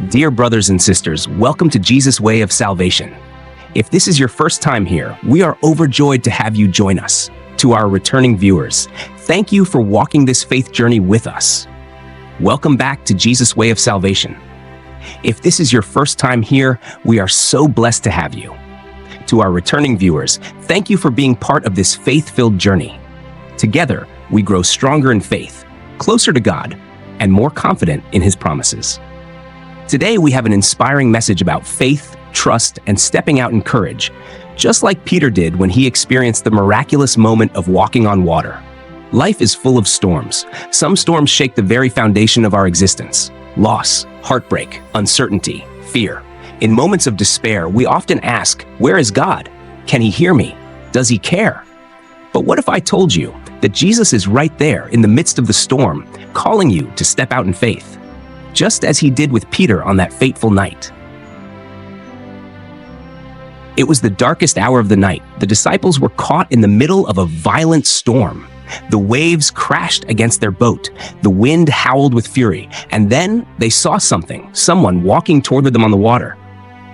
Dear brothers and sisters, welcome to Jesus' Way of Salvation. If this is your first time here, we are overjoyed to have you join us. To our returning viewers, thank you for walking this faith journey with us. Welcome back to Jesus' Way of Salvation. If this is your first time here, we are so blessed to have you. To our returning viewers, thank you for being part of this faith-filled journey. Together, we grow stronger in faith, closer to God, and more confident in His promises. Today, we have an inspiring message about faith, trust, and stepping out in courage, just like Peter did when he experienced the miraculous moment of walking on water. Life is full of storms. Some storms shake the very foundation of our existence. Loss, heartbreak, uncertainty, fear. In moments of despair, we often ask, where is God? Can He hear me? Does He care? But what if I told you that Jesus is right there in the midst of the storm, calling you to step out in faith, just as He did with Peter on that fateful night? It was the darkest hour of the night. The disciples were caught in the middle of a violent storm. The waves crashed against their boat. The wind howled with fury. And then they saw someone walking toward them on the water.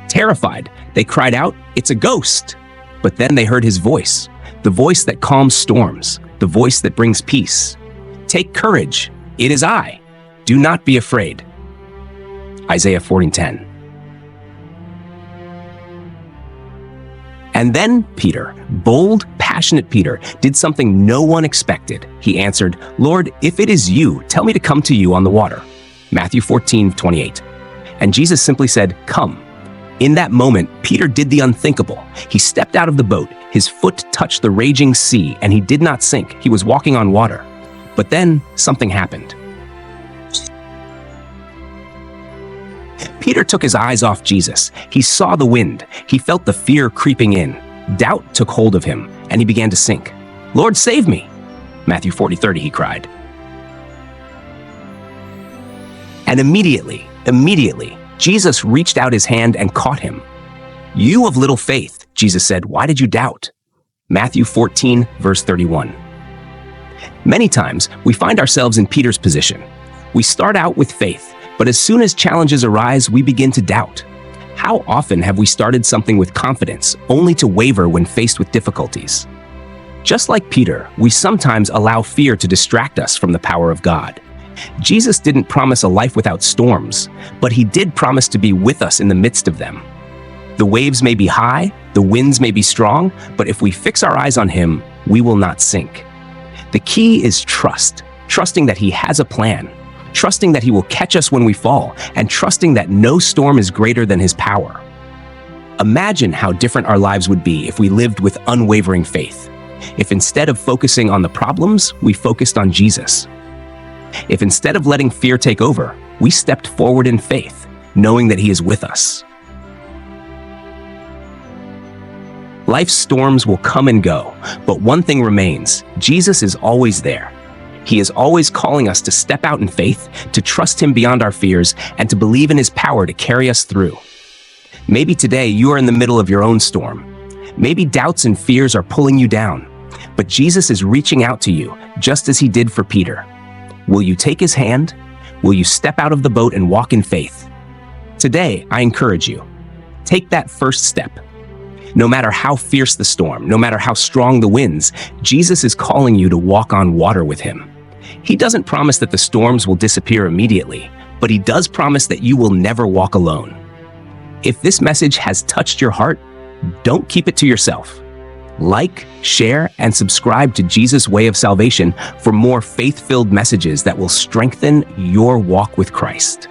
Terrified, they cried out, "It's a ghost!" But then they heard His voice, the voice that calms storms, the voice that brings peace. "Take courage, it is I. Do not be afraid." Isaiah 40:10. And then Peter, bold, passionate Peter, did something no one expected. He answered, "Lord, if it is you, tell me to come to you on the water." Matthew 14:28. And Jesus simply said, "Come." In that moment, Peter did the unthinkable. He stepped out of the boat, his foot touched the raging sea, and he did not sink. He was walking on water. But then something happened. Peter took his eyes off Jesus. He saw the wind. He felt the fear creeping in. Doubt took hold of him, and he began to sink. "Lord, save me!" Matthew 40:30, he cried. And immediately, Jesus reached out His hand and caught him. "You of little faith," Jesus said, "why did you doubt?" Matthew 14, verse 31. Many times, we find ourselves in Peter's position. We start out with faith, but as soon as challenges arise, we begin to doubt. How often have we started something with confidence, only to waver when faced with difficulties? Just like Peter, we sometimes allow fear to distract us from the power of God. Jesus didn't promise a life without storms, but He did promise to be with us in the midst of them. The waves may be high, the winds may be strong, but if we fix our eyes on Him, we will not sink. The key is trust, trusting that He has a plan, trusting that He will catch us when we fall, and trusting that no storm is greater than His power. Imagine how different our lives would be if we lived with unwavering faith. If instead of focusing on the problems, we focused on Jesus. If instead of letting fear take over, we stepped forward in faith, knowing that He is with us. Life's storms will come and go, but one thing remains: Jesus is always there. He is always calling us to step out in faith, to trust Him beyond our fears, and to believe in His power to carry us through. Maybe today you are in the middle of your own storm. Maybe doubts and fears are pulling you down, but Jesus is reaching out to you, just as He did for Peter. Will you take His hand? Will you step out of the boat and walk in faith? Today, I encourage you, take that first step. No matter how fierce the storm, no matter how strong the winds, Jesus is calling you to walk on water with Him. He doesn't promise that the storms will disappear immediately, but He does promise that you will never walk alone. If this message has touched your heart, don't keep it to yourself. Like, share, and subscribe to Jesus' Way of Salvation for more faith-filled messages that will strengthen your walk with Christ.